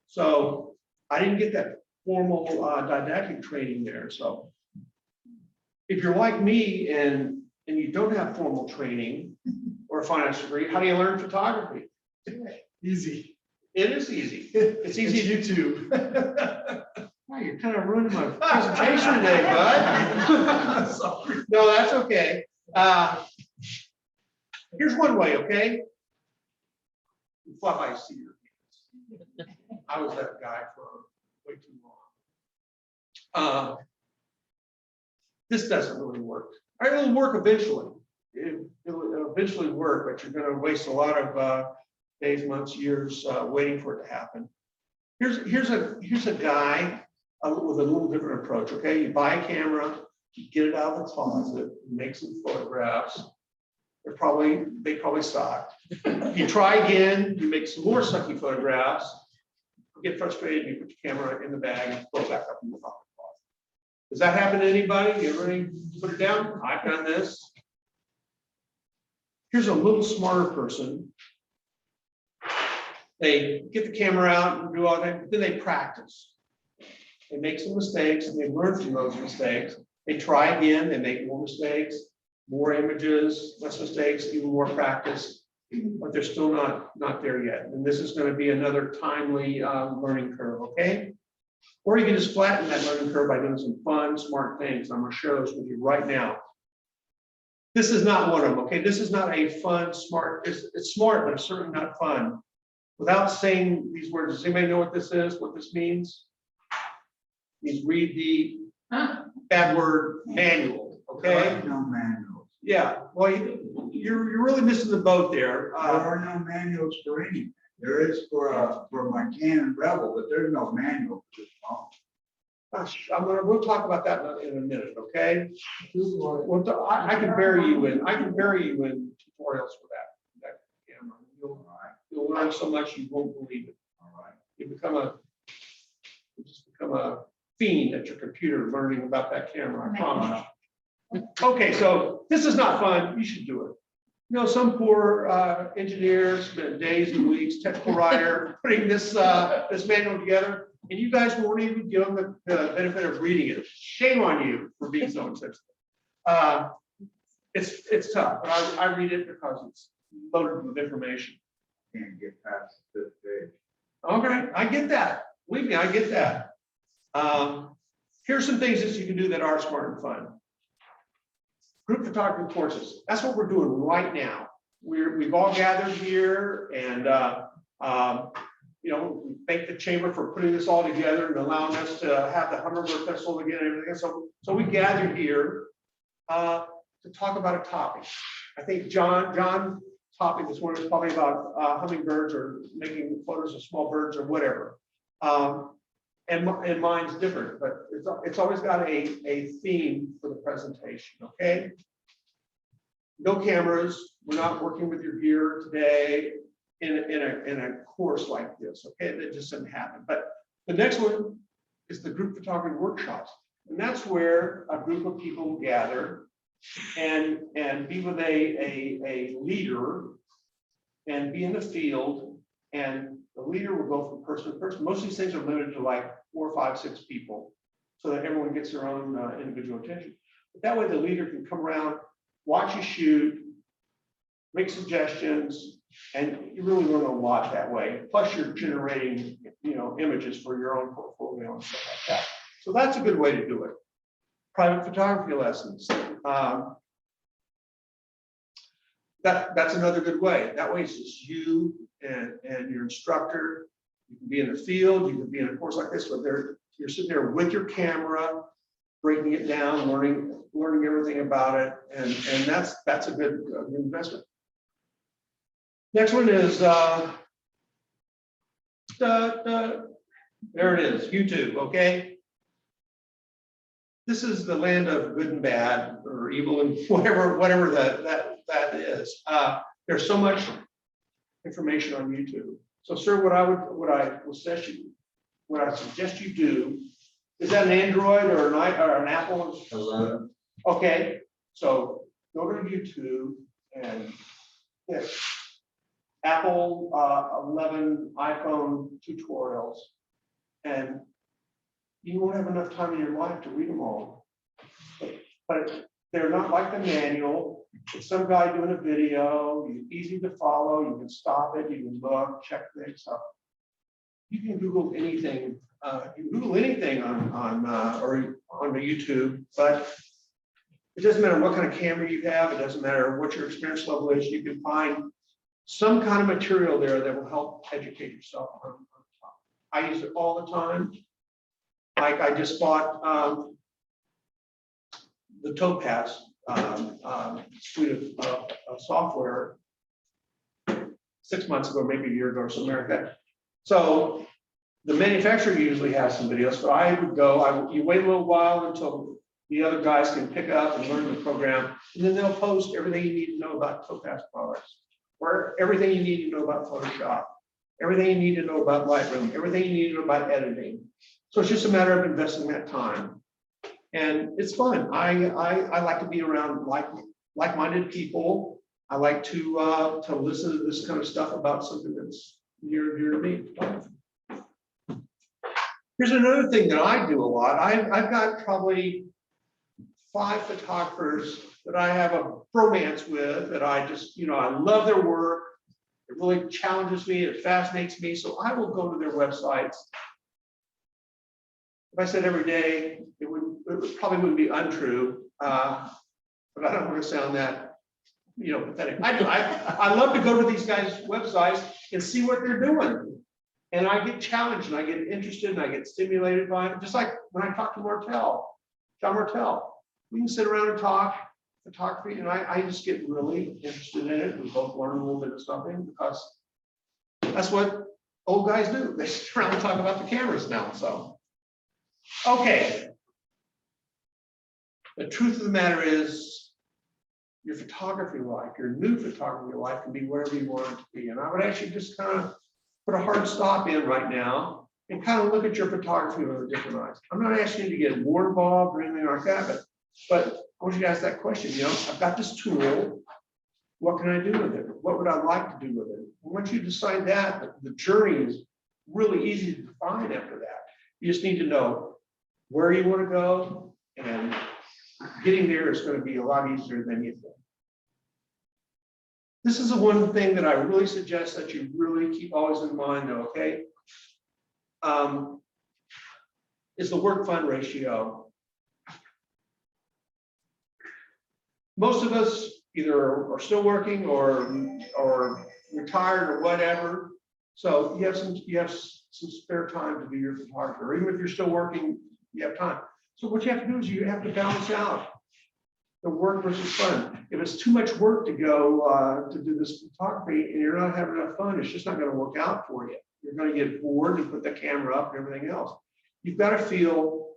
So I didn't get that formal didactic training there. So if you're like me and you don't have formal training or a fine arts degree, how do you learn photography? Easy. It is easy. It's easy to YouTube. Wow, you're kind of ruining my presentation today, bud. Sorry. No, that's okay. Here's one way, okay? Fly by seat your pants. I was that guy for way too long. This doesn't really work. It will work eventually. It'll eventually work, but you're going to waste a lot of days, months, years waiting for it to happen. Here's a guy with a little different approach. Okay, you buy a camera, you get it out of the closet, make some photographs. They probably suck. You try again, you make some more sucky photographs. You get frustrated, you put your camera in the bag and throw it back up in the closet. Does that happen to anybody? You ever put it down? I've done this. Here's a little smarter person. They get the camera out and do all that, but then they practice. They make some mistakes and they learn from those mistakes. They try again, they make more mistakes, more images, less mistakes, even more practice, but they're still not there yet. And this is going to be another timely learning curve, okay? Or you can just flatten that learning curve by doing some fun, smart things. I'm going to share those with you right now. This is not one of them, okay? This is not a fun, smart, it's smart, but it's certainly not fun. Without saying these words, does anybody know what this is, what this means? Please read the bad word manual, okay? No manuals. Yeah, well, you're really missing the boat there. There are no manuals for anything. There is for my Canon Rebel, but there's no manual for this phone. Gosh, we'll talk about that in a minute, okay? I can bury you in tutorials for that camera. You'll learn so much you won't believe it. All right. You just become a fiend at your computer learning about that camera, I promise. Okay, so this is not fun. You should do it. You know, some poor engineer spent days and weeks, technical writer, putting this manual together, and you guys won't even give them the benefit of reading it. Shame on you for being so insensitive. It's tough, but I read it because it's loaded with information. Can't get past this page. Okay, I get that. Believe me, I get that. Here's some things that you can do that are smart and fun. Group photography courses. That's what we're doing right now. We've all gathered here, and we thank the chamber for putting this all together and allowing us to have the HummerBird Festival again and everything. So we gathered here to talk about a topic. I think John's topic this morning is probably about hummingbirds or making photos of small birds or whatever. And mine's different, but it's always got a theme for the presentation, okay? No cameras, we're not working with your gear today in a course like this, okay? That just doesn't happen. But the next one is the group photography workshops. And that's where a group of people gather and be with a leader and be in the field, and the leader will go from person to person. Most of these things are limited to like 4, 5, 6 people, so that everyone gets their own individual attention. But that way the leader can come around, watch you shoot, make suggestions, and you really learn a lot that way. Plus you're generating, images for your own portfolio and stuff like that. So that's a good way to do it. Private photography lessons. That's another good way. That way it's just you and your instructor. You can be in the field, you can be in a course like this where you're sitting there with your camera, breaking it down, learning everything about it, and that's a good investment. Next one is there it is, YouTube, okay? This is the land of good and bad, or evil and whatever that is. There's so much information on YouTube. So, sir, what I suggest you do, is that an Android or an Apple? 11. Okay, so go to YouTube and hit Apple 11 iPhone tutorials, and you won't have enough time in your life to read them all. But they're not like the manual. It's some guy doing a video, easy to follow, you can stop it, you can look, check things up. You can Google anything, on the YouTube, but it doesn't matter what kind of camera you have, it doesn't matter what your experience level is, you can find some kind of material there that will help educate yourself on the topic. I use it all the time. Like I just bought the Topaz suite of software 6 months ago, maybe a year ago or something like that. So the manufacturer usually has some videos, but I would go, you wait a little while until the other guys can pick up and learn the program, and then they'll post everything you need to know about Topaz products, or everything you need to know about Photoshop, everything you need to know about Lightroom, everything you need to know about editing. So it's just a matter of investing that time. And it's fun. I like to be around like-minded people. I like to listen to this kind of stuff about something that's near to me. Here's another thing that I do a lot. I've got probably 5 photographers that I have a bromance with, that I just, I love their work. It really challenges me. It fascinates me. So I will go to their websites. If I said every day, it probably wouldn't be untrue, but I don't want to sound that, pathetic. I love to go to these guys' websites and see what they're doing, and I get challenged and I get interested and I get stimulated by it. Just like when I talk to John Martell, we can sit around and talk photography, and I just get really interested in it. We both learn a little bit of something, because that's what old guys do. They sit around and talk about the cameras now. So. Okay. The truth of the matter is, your photography life, your new photography life, can be wherever you want it to be. And I would actually just kind of put a hard stop in right now and kind of look at your photography with a different eyes. I'm not asking you to get more involved or anything like that, but I want you to ask that question. I've got this tool. What can I do with it? What would I like to do with it? Once you decide that, the journey is really easy to define after that. You just need to know where you want to go and getting there is going to be a lot easier than you think. This is the one thing that I really suggest that you really keep always in mind, though, okay? Is the work-fun ratio. Most of us either are still working or retired or whatever. So you have some spare time to do your photography, or even if you're still working, you have time. So what you have to do is you have to balance out the work versus fun. If it's too much work to go to do this photography and you're not having enough fun, it's just not going to work out for you. You're going to get bored and put the camera up and everything else. You've got to feel,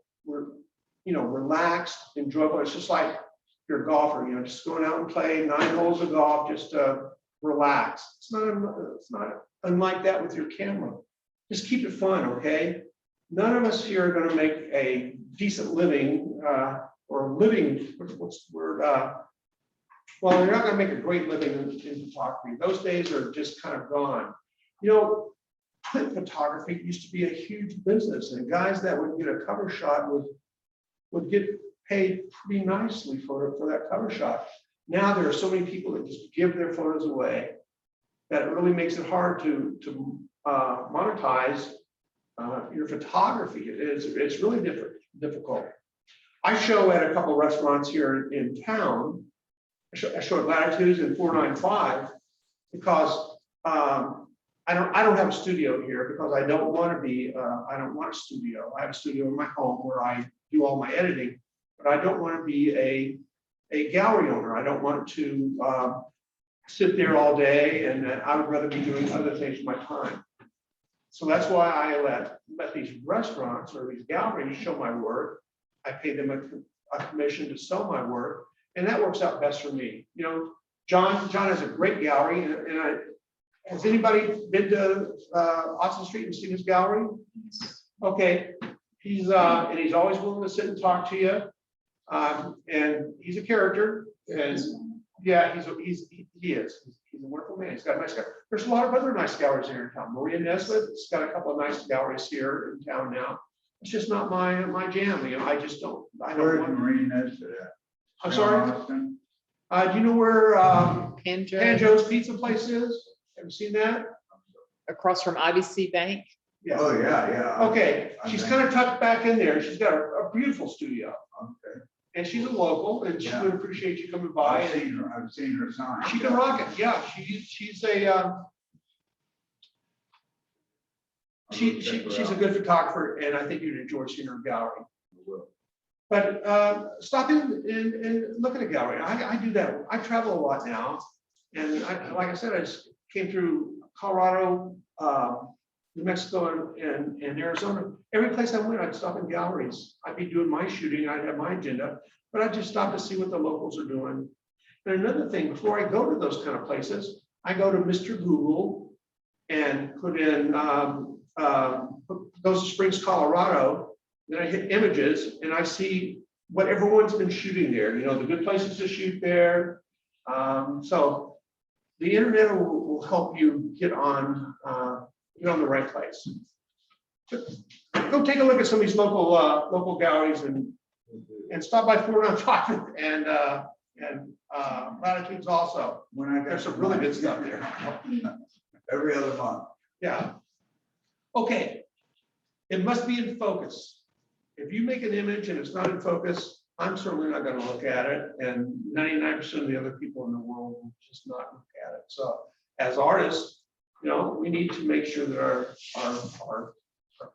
relaxed, enjoyable. It's just like you're a golfer, just going out and playing 9 holes of golf, just relax. It's not unlike that with your camera. Just keep it fun, okay? None of us here are going to make a decent living or living. What's the word? Well, you're not going to make a great living in photography. Those days are just kind of gone. Print photography used to be a huge business, and guys that would get a cover shot would get paid pretty nicely for that cover shot. Now there are so many people that just give their photos away that it really makes it hard to monetize your photography. It's really difficult. I show at a couple of restaurants here in town. I show at Latitudes and 495 because I don't have a studio here because I don't want a studio. I have a studio in my home where I do all my editing, but I don't want to be a gallery owner. I don't want to sit there all day, and I would rather be doing other things with my time. So that's why I let these restaurants or these galleries show my work. I pay them a commission to sell my work, and that works out best for me. John has a great gallery, and has anybody been to Austin Street and seen his gallery? Okay, he's always willing to sit and talk to you, and he's a character, and yeah, he is. He's a wonderful man. He's got a nice gallery. There's a lot of other nice galleries here in town. Maria Nesbitt's got a couple of nice galleries here in town now. It's just not my jam. I just don't. I don't Where's want. Marine Nesbitt at? I'm sorry. Austin? Do you know where Panjo, Panjo's Pizza Place is? Have you seen that? across from IBC Bank. Yeah. Oh, yeah. Okay, she's kind of tucked back in there. She's got a beautiful studio, Okay. and she's a local, and she Yeah. would appreciate you coming by. I've seen her sign. She can rock it. Yeah, she's a good photographer, and I think you'd enjoy seeing her gallery. But stop in and look at a gallery. I do that. I travel a lot now, and like I said, I just came through Colorado, New Mexico, and Arizona. Every place I went, I'd stop in galleries. I'd be doing my shooting. I'd have my agenda, but I'd just stop to see what the locals are doing. And another thing, before I go to those kind of places, I go to Mr. Google and put in Ghost Springs, Colorado. Then I hit images and I see what everyone's been shooting there. The good places to shoot there. So the internet will help you get on the right place. Go take a look at some of these local galleries and stop by 495 and Latitudes also. There's some really good stuff there. Every other month. Yeah. Okay. It must be in focus. If you make an image and it's not in focus, I'm certainly not going to look at it, and 99% of the other people in the world will just not look at it. So, as artists, we need to make sure that our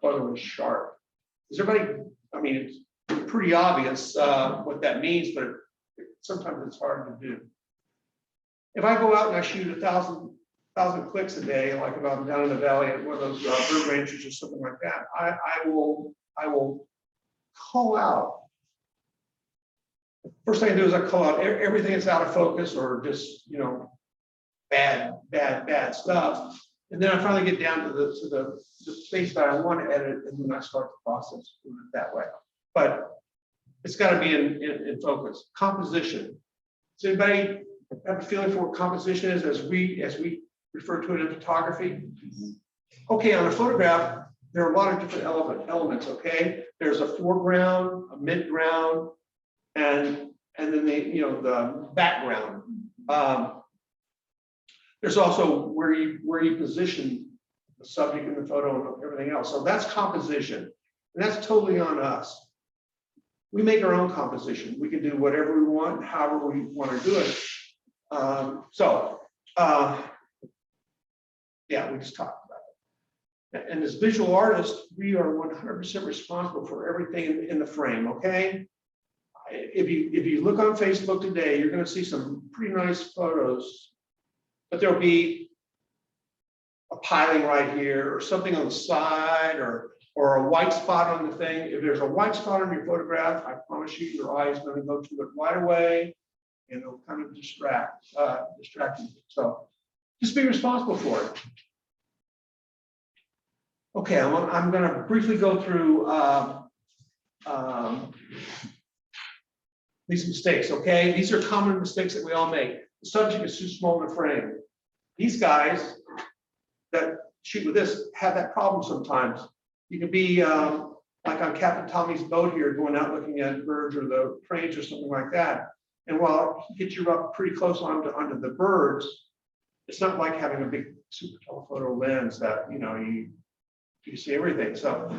photo is sharp. Is everybody? I mean, it's pretty obvious what that means, but sometimes it's hard to do. If I go out and I shoot 1,000 clicks a day, like if I'm down in the valley at one of those bird ranches or something like that, I will call out. First thing I do is I call out everything that's out of focus or just bad stuff, and then I finally get down to the space that I want to edit, and then I start the process doing it that way. But it's got to be in focus. Composition. Does anybody have a feeling for what composition is as we refer to it in photography? Okay, on a photograph, there are a lot of different elements, okay? There's a foreground, a midground, and then the background. There's also where you position the subject in the photo and everything else. So that's composition, and that's totally on us. We make our own composition. We can do whatever we want, however we want to do it. Yeah, we just talked about it. And as visual artists, we are 100% responsible for everything in the frame. Okay. If you look on Facebook today, you're going to see some pretty nice photos, but there'll be a piling right here, or something on the side, or a white spot on the thing. If there's a white spot on your photograph, I promise you, your eye is going to go to it right away, and it'll kind of distract you. So just be responsible for it. Okay, I'm going to briefly go through these mistakes. Okay, these are common mistakes that we all make. The subject is too small to frame. These guys that shoot with this have that problem sometimes. You can be like on Captain Tommy's boat here, going out looking at birds or the cranes or something like that. And while he gets you up pretty close onto the birds, it's not like having a big super telephoto lens that you see everything. So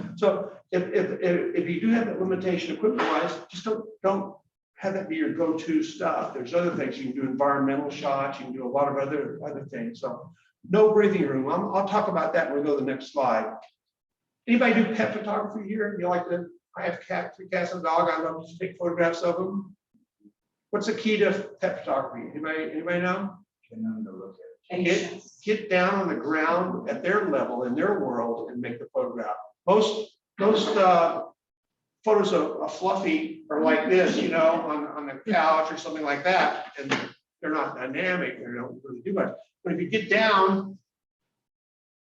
if you do have that limitation equipment-wise, just don't have that be your go-to stuff. There's other things you can do, environmental shots. You can do a lot of other things. So no breathing room. I'll talk about that when we go to the next slide. Anybody do pet photography here? You like to? I have three cats and a dog. I love to take photographs of them. What's the key to pet photography? Anybody know? Get down on the ground at their level in their world and make the photograph. Most photos of Fluffy are like this, on the couch or something like that, and they're not dynamic. They don't really do much. But if you get down,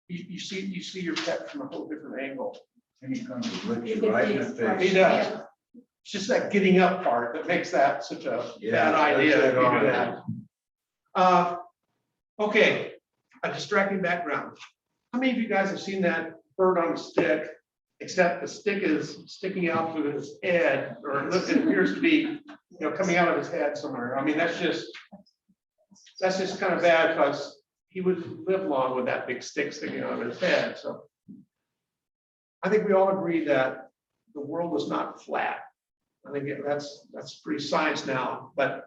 you see your pet from a whole different angle. And he comes to look you right in the face. He does. It's just that getting up part that makes that such a bad idea if you do that. Okay, a distracting background. How many of you guys have seen that bird on a stick, except the stick is sticking out through his head, or it appears to be, coming out of his head somewhere? I mean, that's just kind of bad, because he would live long with that big stick sticking out of his head. So I think we all agree that the world is not flat. I think that's pretty science now, but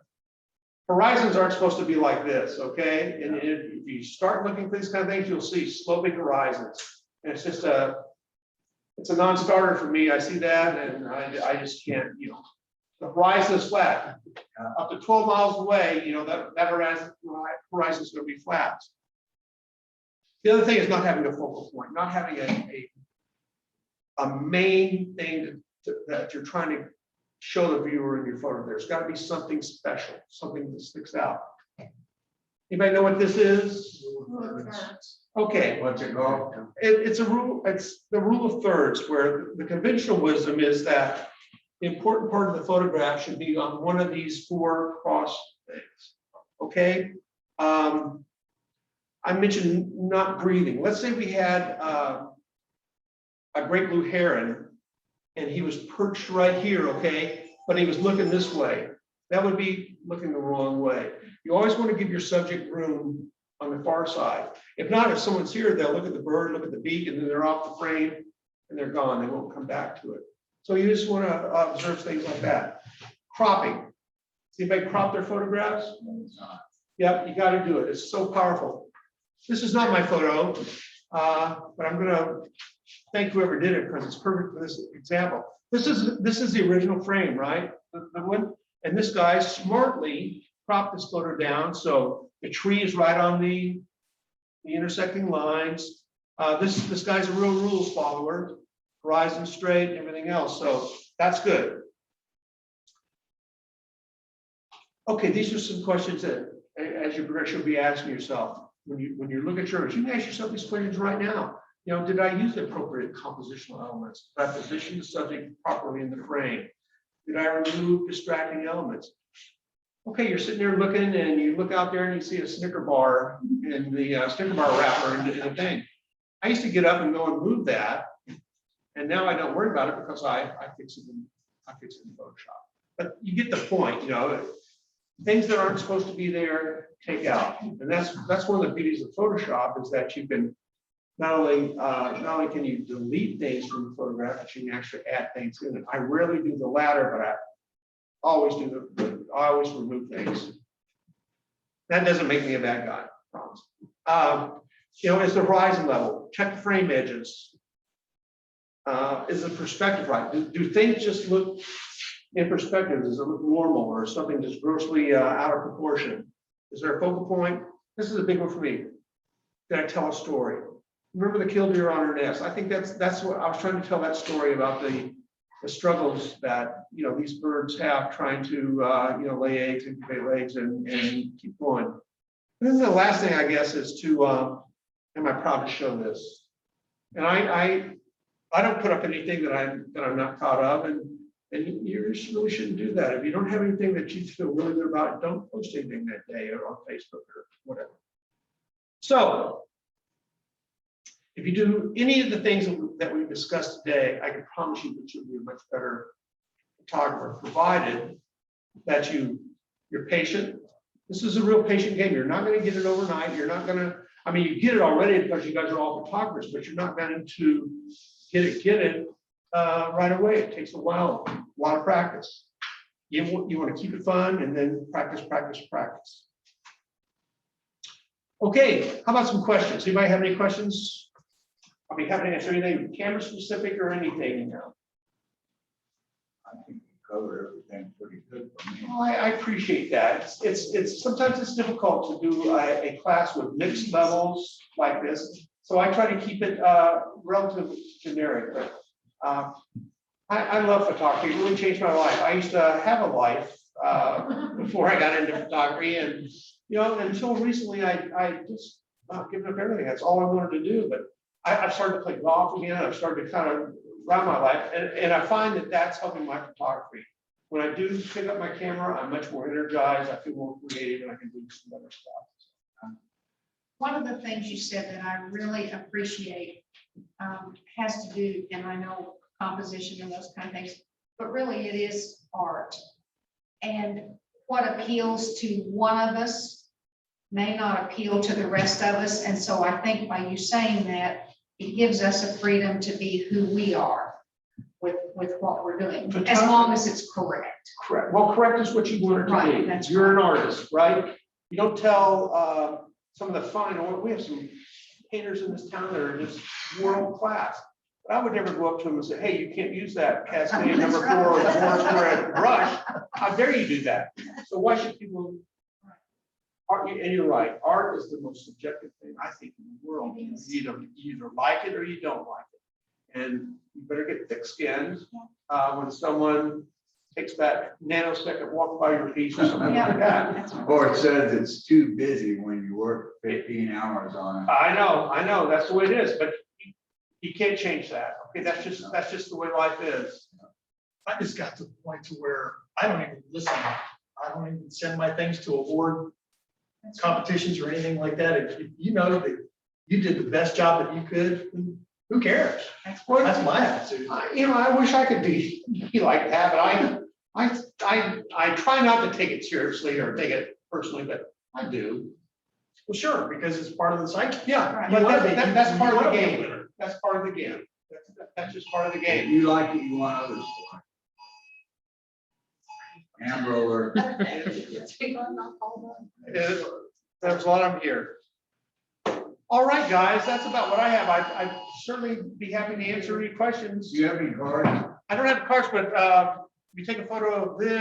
horizons aren't supposed to be like this, okay? And if you start looking for these kind of things, you'll see sloping horizons. And it's just it's a non-starter for me. I see that, and I just can't, the horizon is flat. Up to 12 miles away, that horizon is going to be flat. The other thing is not having a focal point, not having a main thing that you're trying to show the viewer in your photo. There's got to be something special, something that sticks out. Anybody know what this is? Okay. What's it called? It's a rule. It's the rule of thirds, where the conventional wisdom is that the important part of the photograph should be on one of these four cross things. Okay. I mentioned not breathing. Let's say we had a great blue heron, and he was perched right here, okay, but he was looking this way. That would be looking the wrong way. You always want to give your subject room on the far side. If not, if someone's here, they'll look at the bird, look at the beak, and then they're off the frame and they're gone. They won't come back to it. So you just want to observe things like that. Cropping. Does anybody crop their photographs? Yep, you got to do it. It's so powerful. This is not my photo, but I'm going to thank whoever did it, because it's perfect for this example. This is the original frame, right? The one, and this guy smartly cropped this photo down so the tree is right on the intersecting lines. This guy's a real rules follower, horizon straight, and everything else. So that's good. Okay, these are some questions that, as you progress, you'll be asking yourself when you look at yours. You can ask yourself these questions right now. Did I use the appropriate compositional elements? Did I position the subject properly in the frame? Did I remove distracting elements? Okay, you're sitting there looking, and you look out there and you see a Snicker bar in the Snicker bar wrapper in the thing. I used to get up and go and move that, and now I don't worry about it because I fix it in Photoshop. but you get the point, things that aren't supposed to be there, take out. And that's one of the beauties of Photoshop is that you can not only can you delete things from the photograph, but you can actually add things in it. I rarely do the latter, but I always I always remove things. That doesn't make me a bad guy, I promise. Is the horizon level, check the frame edges. Is the perspective right? Do things just look in perspective? Does it look normal or something just grossly out of proportion? Is there a focal point? This is a big one for me. Did I tell a story? Remember the killdeer on her nest? I think that's what I was trying to tell, that story about the struggles that these birds have trying to lay eggs, incubate eggs, and keep going. And then the last thing I guess is to am I proud to show this? And I don't put up anything that I'm not proud of, and you really shouldn't do that. If you don't have anything that you feel really good about, don't post anything that day or on Facebook or whatever. So if you do any of the things that we've discussed today, I can promise you that you'll be a much better photographer, provided that you're patient. This is a real patient game. You're not going to get it overnight. You're not going to, you get it already because you guys are all photographers, but you're not going to get it right away. It takes a while, a lot of practice. You want to keep it fun and then practice. Okay, how about some questions? Anybody have any questions? I'll be happy to answer anything camera specific or anything now. I think you covered everything pretty good for me. Well, I appreciate that. It's sometimes it's difficult to do a class with mixed levels like this. So I try to keep it relatively generic, but I love photography. It really changed my life. I used to have a life before I got into photography, and until recently I just given up everything. That's all I wanted to do. But I've started to play golf again. I've started to kind of run my life, and I find that that's helping my photography. When I do pick up my camera, I'm much more energized. I feel more creative, and I can do some better stuff. One of the things you said that I really appreciate has to do, and I know composition and those kind of things, but really it is art. And what appeals to one of us may not appeal to the rest of us. And so I think by you saying that, it gives us a freedom to be who we are with what we're doing, as long as it's correct. Correct. Well, correct is what you want it to Right, be. that's You're an artist, right? You don't tell some of the fine art. We have some painters in this town that are just world class. But I would never go up to them and say, "Hey, you can't use that Cascade number 4 or Red brush. How dare you do that?" So why should people? Art, and you're right. Art is the most subjective thing I think in the world. You either like it or you don't like it, and you better get thick-skinned when someone takes that nanosecond walk by your piece or something like that. Or it says it's too busy when you work 15 hours on it. I know. That's the way it is, but you can't change that. Okay, that's just the way life is. I just got to the point to where I don't even listen. I don't even send my things to award competitions or anything like that. If you know that you did the best job that you could, who cares? That's my attitude. I wish I could be like that, but I try not to take it seriously or take it personally, but I do. Well, sure, because it's part of the cycle. Yeah, You but wanna be- that's you part of wanna the be a game. winner. That's part of the game. That's just part of the If game. you like it, you want others to like it. Amber Alert. That's what I'm here. All right, guys, that's about what I have. I'd certainly be happy to answer any questions. Do you have any cards? I don't have cards, but if you take a photo of this.